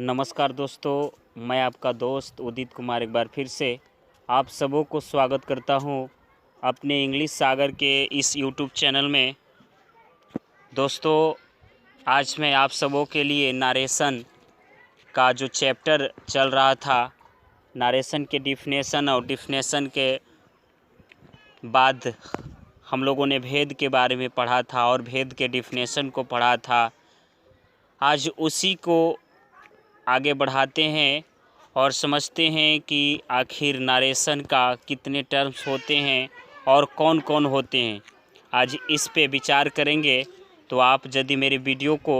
नमस्कार दोस्तों, मैं आपका दोस्त उदित कुमार एक बार फिर से आप सबों को स्वागत करता हूं अपने इंग्लिश सागर के इस यूट्यूब चैनल में। दोस्तों, आज मैं आप सबों के लिए नारेशन का जो चैप्टर चल रहा था, नारेशन के डिफिनेशन और डिफिनेशन के बाद हम लोगों ने भेद के बारे में पढ़ा था और भेद के डिफिनेशन को पढ़ा था। आज उसी को आगे बढ़ाते हैं और समझते हैं कि आखिर नारेशन का कितने टर्म्स होते हैं और कौन कौन होते हैं। आज इस पे विचार करेंगे। तो आप यदि मेरे वीडियो को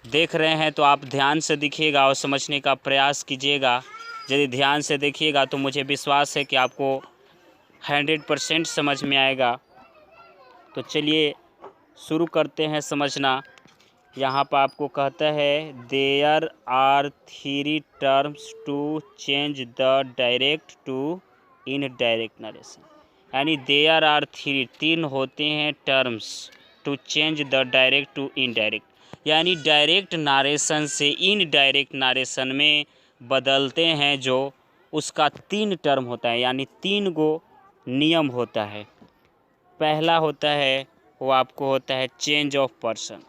देख रहे हैं तो आप ध्यान से देखिएगा और समझने का प्रयास कीजिएगा। यदि ध्यान से देखिएगा तो मुझे विश्वास है कि आपको 100% समझ में आएगा। तो चलिए शुरू करते हैं समझना। यहाँ पर आपको कहता है there are 3 terms to change the direct to indirect narration. यानी देयर आर 3 होते हैं terms to change the direct to indirect, यानी डायरेक्ट नारेशन से इनडायरेक्ट नारेशन में बदलते हैं। जो उसका 3 टर्म होता है, यानी 3 गो नियम होता है। पहला होता है वो आपको होता है चेंज ऑफ पर्सन।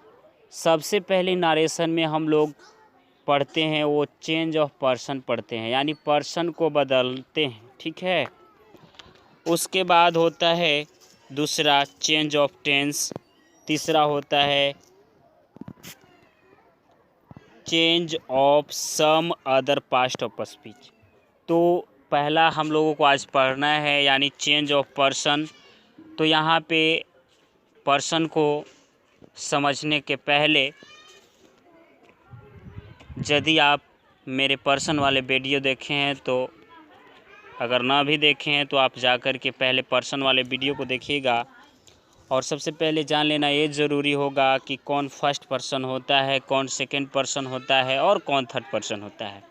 सबसे पहले नारेशन में हम लोग पढ़ते हैं वो चेंज ऑफ पर्सन पढ़ते हैं, यानी पर्सन को बदलते हैं। ठीक है। उसके बाद होता है दूसरा चेंज ऑफ टेंस। तीसरा होता है change of some other part of speech. तो पहला हम लोगों को आज पढ़ना है यानी चेंज ऑफ पर्सन। तो यहाँ पे पर्सन को समझने के पहले यदि आप मेरे पर्सन वाले वीडियो देखे हैं, तो अगर ना भी देखे हैं तो आप जाकर के पहले पर्सन वाले वीडियो को देखिएगा। और सबसे पहले जान लेना ये ज़रूरी होगा कि कौन फर्स्ट पर्सन होता है, कौन सेकंड पर्सन होता है और कौन थर्ड पर्सन होता है।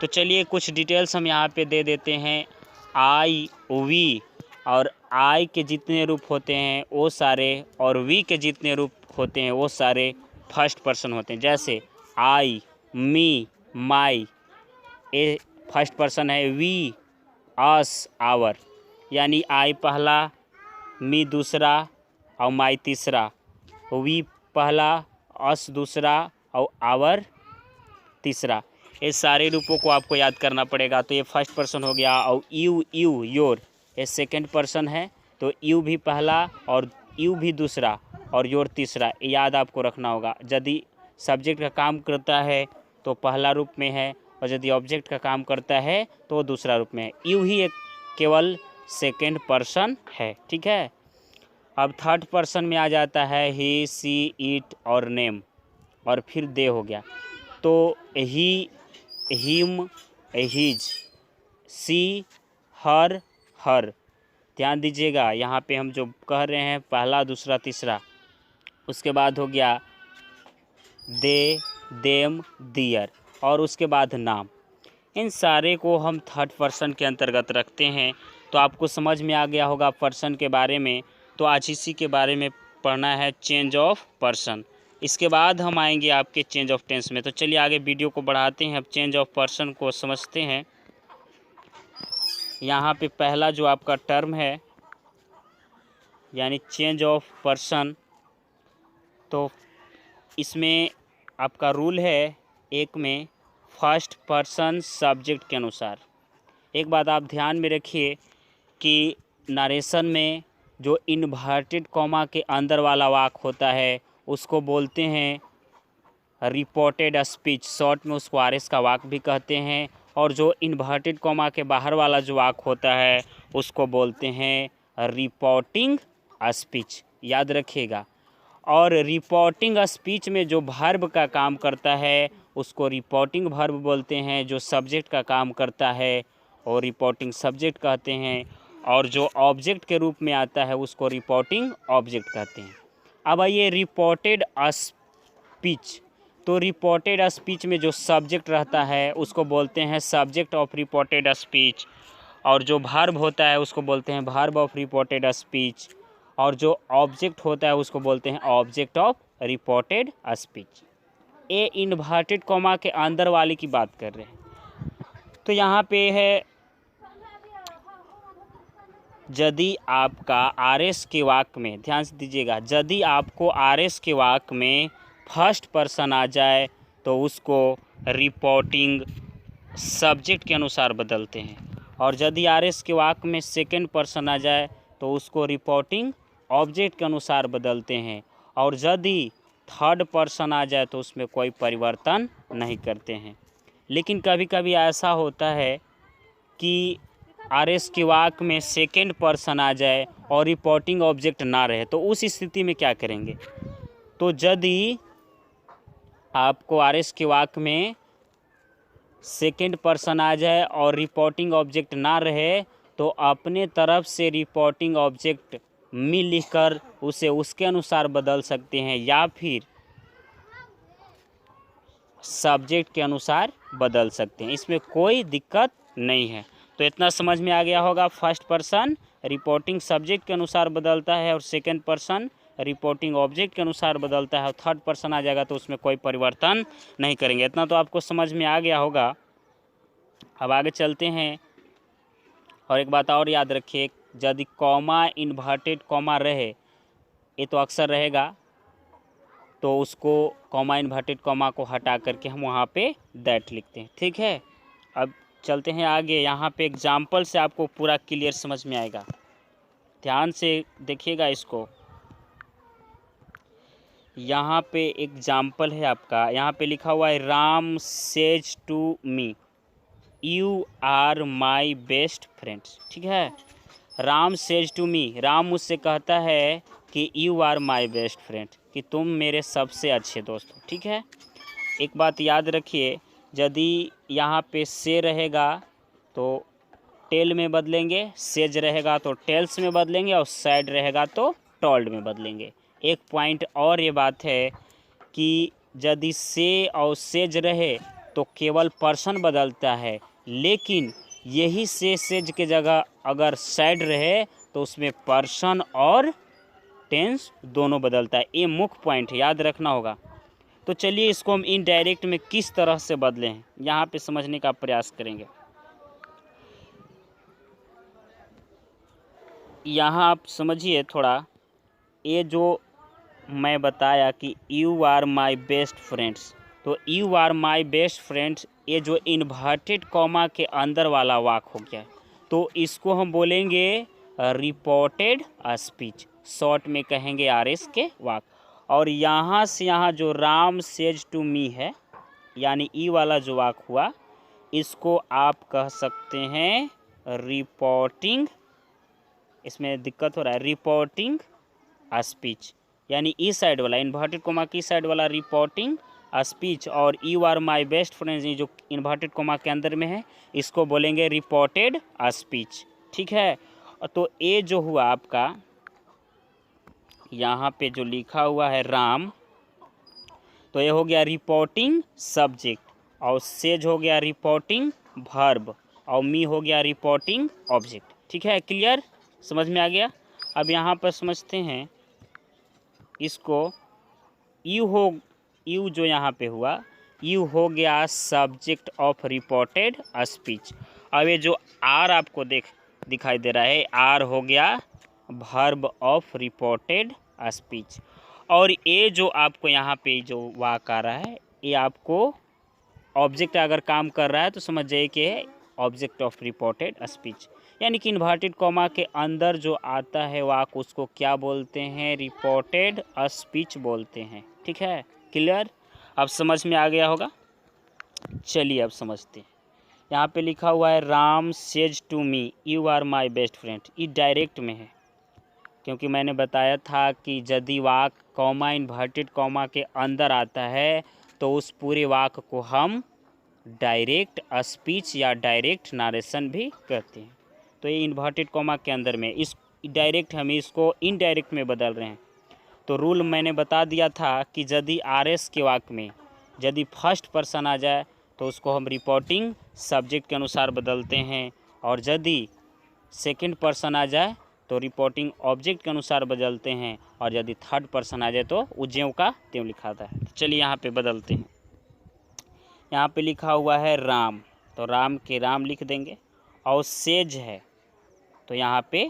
तो चलिए कुछ डिटेल्स हम यहाँ पे दे देते हैं। आई, वी और आई के जितने रूप होते हैं वो सारे, और वी के जितने रूप होते हैं वो सारे फर्स्ट पर्सन होते हैं। जैसे आई, मी, माई, ये फर्स्ट पर्सन है। वी, अस, आवर, यानी आई पहला, मी दूसरा और माई तीसरा। वी पहला, अस दूसरा और आवर तीसरा। ये सारे रूपों को आपको याद करना पड़ेगा। तो ये फर्स्ट पर्सन हो गया। और यू, योर, ये सेकंड पर्सन है। तो यू भी पहला और यू भी दूसरा और योर तीसरा, याद आपको रखना होगा। यदि सब्जेक्ट का काम करता है तो पहला रूप में है, और यदि ऑब्जेक्ट का काम करता है तो दूसरा रूप में है। यू ही एक केवल सेकंड पर्सन है। ठीक है। अब थर्ड पर्सन में आ जाता है ही, सी, इट और नेम, और फिर दे हो गया। तो ही, हिम, हिज, सी, हर, हर। ध्यान दीजिएगा, यहाँ पे हम जो कह रहे हैं पहला, दूसरा, तीसरा। उसके बाद हो गया दे, देम, दियर, और उसके बाद नाम। इन सारे को हम थर्ड पर्सन के अंतर्गत रखते हैं। तो आपको समझ में आ गया होगा पर्सन के बारे में। तो आज इसी के बारे में पढ़ना है, चेंज ऑफ पर्सन। इसके बाद हम आएंगे आपके चेंज ऑफ टेंस में। तो चलिए आगे वीडियो को बढ़ाते हैं। अब चेंज ऑफ पर्सन को समझते हैं। यहाँ पे पहला जो आपका टर्म है यानी चेंज ऑफ पर्सन, तो इसमें आपका रूल है एक में फर्स्ट पर्सन सब्जेक्ट के अनुसार। एक बात आप ध्यान में रखिए कि नारेशन में जो इन्वर्टेड कॉमा के अंदर वाला वाक होता है उसको बोलते हैं रिपोर्टेड स्पीच। शॉर्ट में उसको आरएस का वाक भी कहते हैं। और जो इन्वर्टेड कॉमा के बाहर वाला जो वाक होता है उसको बोलते हैं रिपोर्टिंग स्पीच। याद रखिएगा। और रिपोर्टिंग स्पीच में जो वर्ब का काम करता है उसको रिपोर्टिंग वर्ब बोलते हैं। जो सब्जेक्ट का काम करता है और रिपोर्टिंग सब्जेक्ट कहते हैं। और जो ऑब्जेक्ट के रूप में आता है उसको रिपोर्टिंग ऑब्जेक्ट कहते हैं। अब आइए रिपोर्टेड स्पीच। तो रिपोर्टेड स्पीच में जो सब्जेक्ट रहता है उसको बोलते हैं सब्जेक्ट ऑफ रिपोर्टेड स्पीच। और जो वर्ब होता है उसको बोलते हैं वर्ब ऑफ रिपोर्टेड स्पीच। और जो ऑब्जेक्ट होता है उसको बोलते हैं object of reported speech. A inverted comma के अंदर वाले की बात कर रहे हैं। तो यहाँ पे है यदि आपका आरएस के वाक्य में, ध्यान से दीजिएगा, यदि आपको आरएस के वाक्य में फर्स्ट पर्सन आ जाए तो उसको रिपोर्टिंग सब्जेक्ट के अनुसार बदलते हैं, और यदि आरएस के वाक्य में सेकंड पर्सन आ जाए तो उसको रिपोर्टिंग ऑब्जेक्ट के अनुसार बदलते हैं, और यदि थर्ड पर्सन आ जाए तो उसमें कोई परिवर्तन नहीं करते हैं। लेकिन कभी कभी ऐसा होता है कि आरएस के वाक्य में सेकंड पर्सन आ जाए और रिपोर्टिंग ऑब्जेक्ट ना रहे, तो उस स्थिति में क्या करेंगे? तो यदि आपको आरएस के वाक्य में सेकंड पर्सन आ जाए और रिपोर्टिंग ऑब्जेक्ट ना रहे तो अपने तरफ से रिपोर्टिंग ऑब्जेक्ट मी लिखकर उसे उसके अनुसार बदल सकते हैं, या फिर सब्जेक्ट के अनुसार बदल सकते हैं। इसमें कोई दिक्कत नहीं है। तो इतना समझ में आ गया होगा। फर्स्ट पर्सन रिपोर्टिंग सब्जेक्ट के अनुसार बदलता है और सेकंड पर्सन रिपोर्टिंग ऑब्जेक्ट के अनुसार बदलता है, और थर्ड पर्सन आ जाएगा तो उसमें कोई परिवर्तन नहीं करेंगे। इतना तो आपको समझ में आ गया होगा। अब आगे चलते हैं, और एक बात और याद रखिए, यदि कॉमा इन्वर्टेड कॉमा रहे, ये तो अक्सर रहेगा, तो उसको कॉमा इन्वर्टेड कॉमा को हटा करके हम वहाँ पे दैट लिखते हैं। ठीक है, अब चलते हैं आगे। यहाँ पे एग्जाम्पल से आपको पूरा क्लियर समझ में आएगा। ध्यान से देखिएगा इसको। यहाँ पे एग्जाम्पल है आपका, यहाँ पे लिखा हुआ है Ram says to me you are my best friends. ठीक है, Ram says to me, Ram मुझसे कहता है कि you are my best friend, कि तुम मेरे सबसे अच्छे दोस्त हो। ठीक है, एक बात याद रखिए, यदि यहाँ पे से रहेगा तो टेल में बदलेंगे, सेज रहेगा तो टेल्स में बदलेंगे, और सैड रहेगा तो टोल्ड में बदलेंगे। एक पॉइंट और ये बात है कि यदि से और सेज रहे तो केवल पर्सन बदलता है, लेकिन यही से सेज के जगह अगर सैड रहे तो उसमें पर्सन और टेंस दोनों बदलता है। ये मुख्य पॉइंट है, याद रखना होगा। तो चलिए इसको हम इनडायरेक्ट में किस तरह से बदले हैं यहाँ पे समझने का प्रयास करेंगे। यहाँ आप समझिए थोड़ा, ये जो मैं बताया कि you are my best friends, तो you are my best friends, ये जो इन्वर्टेड कॉमा के अंदर वाला वाक हो गया, तो इसको हम बोलेंगे रिपोर्टेड स्पीच, शॉर्ट में कहेंगे आरएस के वाक। और यहाँ से यहाँ जो राम सेज टू मी है, यानी ई वाला जो वाक हुआ, इसको आप कह सकते हैं रिपोर्टिंग, इसमें दिक्कत हो रहा है, रिपोर्टिंग स्पीच, यानी ई साइड वाला इन्वर्टेड कोमा की साइड वाला रिपोर्टिंग स्पीच, और you are my best friends जो इन्वर्टेड कोमा के अंदर में है, इसको बोलेंगे रिपोर्टेड स्पीच। ठीक है, तो ये जो हुआ आपका यहाँ पे जो लिखा हुआ है राम, तो ये हो गया रिपोर्टिंग सब्जेक्ट, और सेज हो गया रिपोर्टिंग वर्ब, और मी हो गया रिपोर्टिंग ऑब्जेक्ट। ठीक है, क्लियर, समझ में आ गया। अब यहाँ पर समझते हैं इसको, यू जो यहाँ पे हुआ, यू हो गया सब्जेक्ट ऑफ रिपोर्टेड स्पीच। अब ये जो आर आपको दिखाई दे रहा है, आर हो गया वर्ब ऑफ रिपोर्टेड स्पीच, और ये जो आपको यहाँ पे जो वाक आ रहा है, ये आपको ऑब्जेक्ट अगर काम कर रहा है तो समझ जाइए कि ऑब्जेक्ट ऑफ रिपोर्टेड स्पीच, यानी कि इन्वर्टेड कॉमा के अंदर जो आता है वाक, उसको क्या बोलते हैं? रिपोर्टेड स्पीच बोलते हैं। ठीक है, क्लियर, अब समझ में आ गया होगा। चलिए अब समझते हैं। यहाँ पे लिखा हुआ है Ram says to me you are my best friend, ये डायरेक्ट में है, क्योंकि मैंने बताया था कि यदि वाक कॉमा इन्वर्टेड कॉमा के अंदर आता है तो उस पूरे वाक को हम डायरेक्ट स्पीच या डायरेक्ट नारेशन भी कहते हैं। तो ये इन्वर्टेड कॉमा के अंदर में, इस डायरेक्ट हम इसको इनडायरेक्ट में बदल रहे हैं। तो रूल मैंने बता दिया था कि यदि आरएस के वाक्य में यदि फर्स्ट पर्सन आ जाए तो उसको हम रिपोर्टिंग सब्जेक्ट के अनुसार बदलते हैं, और यदि सेकंड पर्सन आ जाए तो रिपोर्टिंग ऑब्जेक्ट के अनुसार बदलते हैं, और यदि थर्ड पर्सन आ जाए तो वो ज्यों का त्यों लिखाता है। चलिए यहाँ पे बदलते हैं। यहाँ पे लिखा हुआ है राम, तो राम के राम लिख देंगे। और सेज है तो यहाँ पे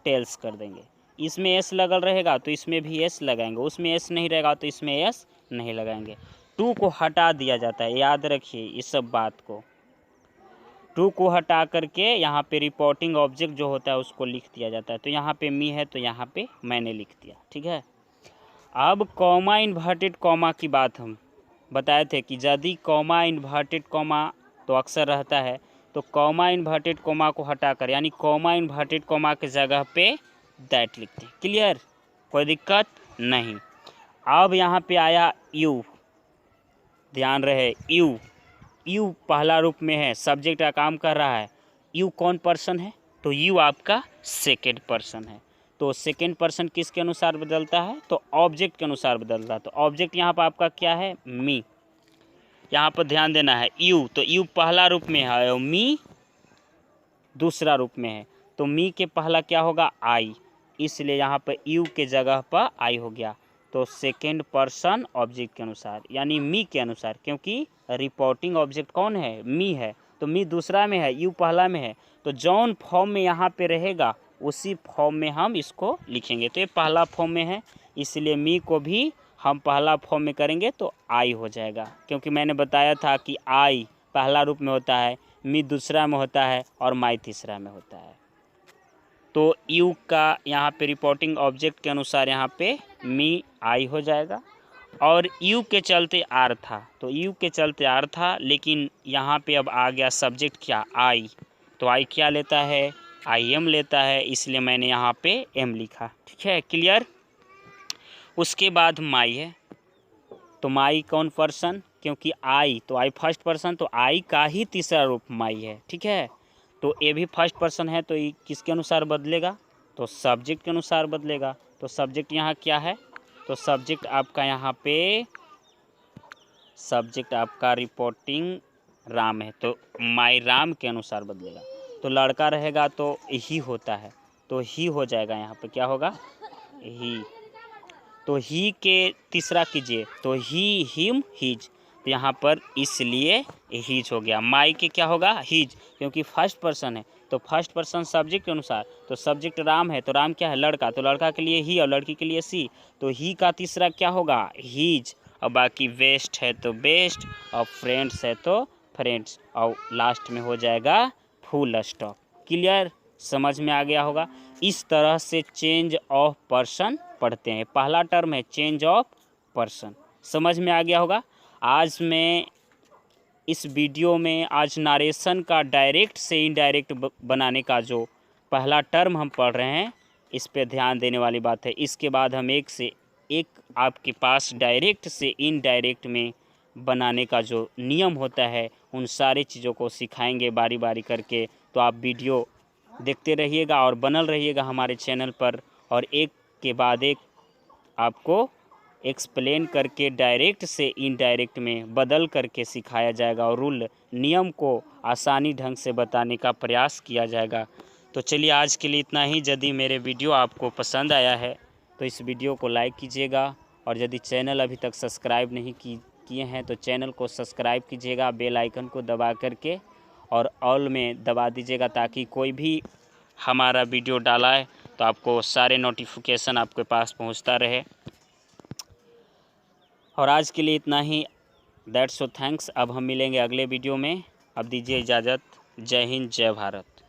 टेल्स कर देंगे। इसमें एस लगल रहेगा तो इसमें भी एस लगाएंगे, उसमें एस नहीं रहेगा तो इसमें एस नहीं लगाएंगे। टू को हटा दिया जाता है, याद रखिए इस सब बात को। टू को हटा करके यहाँ पे रिपोर्टिंग ऑब्जेक्ट जो होता है उसको लिख दिया जाता है। तो यहाँ पे मी है तो यहाँ पे मैंने लिख दिया, ठीक है। अब कॉमा इन्वर्टेड कॉमा की बात हम बताए थे कि यदि कॉमा इन्वर्टेड कॉमा तो अक्सर रहता है, तो कॉमा इन्वर्टेड कॉमा को हटाकर यानी कॉमा इन्वर्टेड कॉमा के जगह पे दैट लिखते हैं। क्लियर, कोई दिक्कत नहीं। अब यहाँ पे आया यू, ध्यान रहे यू, यू पहला रूप में है, सब्जेक्ट का काम कर रहा है। यू कौन पर्सन है, तो यू आपका सेकेंड पर्सन है। तो सेकेंड पर्सन किसके अनुसार बदलता है, तो ऑब्जेक्ट के अनुसार बदलता है। तो ऑब्जेक्ट यहाँ पर आपका क्या है, मी। यहाँ पर ध्यान देना है यू, तो यू पहला रूप में है और मी दूसरा रूप में है। तो मी के पहला क्या होगा, आई, इसलिए यहाँ पर यू के जगह पर आई हो गया। तो सेकेंड पर्सन ऑब्जेक्ट के अनुसार यानी मी के अनुसार, क्योंकि रिपोर्टिंग ऑब्जेक्ट कौन है, मी है। तो मी दूसरा में है, यू पहला में है। तो जौन फॉर्म में यहाँ पे रहेगा उसी फॉर्म में हम इसको लिखेंगे। तो ये पहला फॉर्म में है, इसलिए मी को भी हम पहला फॉर्म में करेंगे तो आई हो जाएगा, क्योंकि मैंने बताया था कि आई पहला रूप में होता है, मी दूसरा में होता है और माई तीसरा में होता है। तो यू का यहाँ पे रिपोर्टिंग ऑब्जेक्ट के अनुसार यहाँ पे मी आई हो जाएगा। और यू के चलते आर था, तो यू के चलते आर था, लेकिन यहाँ पे अब आ गया सब्जेक्ट क्या, आई। तो आई क्या लेता है, आई एम लेता है, इसलिए मैंने यहाँ पे एम लिखा, ठीक है। क्लियर। उसके बाद माई है, तो माई कौन पर्सन, क्योंकि आई तो आई फर्स्ट पर्सन, तो आई का ही तीसरा रूप माई है, ठीक है। तो ए भी फर्स्ट पर्सन है, तो ये किसके अनुसार बदलेगा, तो सब्जेक्ट के अनुसार बदलेगा। तो सब्जेक्ट यहाँ क्या है, तो सब्जेक्ट आपका यहाँ पे सब्जेक्ट आपका रिपोर्टिंग राम है, तो माई राम के अनुसार बदलेगा। तो लड़का रहेगा तो ही होता है, तो ही हो जाएगा, यहाँ पे क्या होगा, ही। तो ही के तीसरा कीजिए तो ही, हिम, हिज, तो यहाँ पर इसलिए हिज हो गया। माई के क्या होगा, हिज, क्योंकि फर्स्ट पर्सन है, तो फर्स्ट पर्सन सब्जेक्ट के अनुसार, तो सब्जेक्ट राम है, तो राम क्या है, लड़का, तो लड़का के लिए ही और लड़की के लिए सी, तो ही का तीसरा क्या होगा, हिज। और बाकी वेस्ट है तो बेस्ट, और फ्रेंड्स है तो फ्रेंड्स, और लास्ट में हो जाएगा फुल स्टॉप। क्लियर, समझ में आ गया होगा। इस तरह से चेंज ऑफ पर्सन पढ़ते हैं। पहला टर्म है चेंज ऑफ पर्सन, समझ में आ गया होगा। आज मैं इस वीडियो में आज नारेशन का डायरेक्ट से इनडायरेक्ट बनाने का जो पहला टर्म हम पढ़ रहे हैं, इस पे ध्यान देने वाली बात है। इसके बाद हम एक से एक आपके पास डायरेक्ट से इनडायरेक्ट में बनाने का जो नियम होता है उन सारी चीज़ों को सिखाएंगे बारी बारी करके। तो आप वीडियो देखते रहिएगा और बनल रहिएगा हमारे चैनल पर, और एक के बाद एक आपको एक्सप्लेन करके डायरेक्ट से इनडायरेक्ट में बदल करके सिखाया जाएगा और रूल नियम को आसानी ढंग से बताने का प्रयास किया जाएगा। तो चलिए आज के लिए इतना ही। यदि मेरे वीडियो आपको पसंद आया है तो इस वीडियो को लाइक कीजिएगा, और यदि चैनल अभी तक सब्सक्राइब नहीं किए हैं तो चैनल को सब्सक्राइब कीजिएगा, बेल आइकन को दबा करके और ऑल में दबा दीजिएगा, ताकि कोई भी हमारा वीडियो डाला है तो आपको सारे नोटिफिकेशन आपके पास पहुंचता रहे। और आज के लिए इतना ही, दैट्स सो थैंक्स। अब हम मिलेंगे अगले वीडियो में, अब दीजिए इजाज़त। जय हिंद, जय भारत।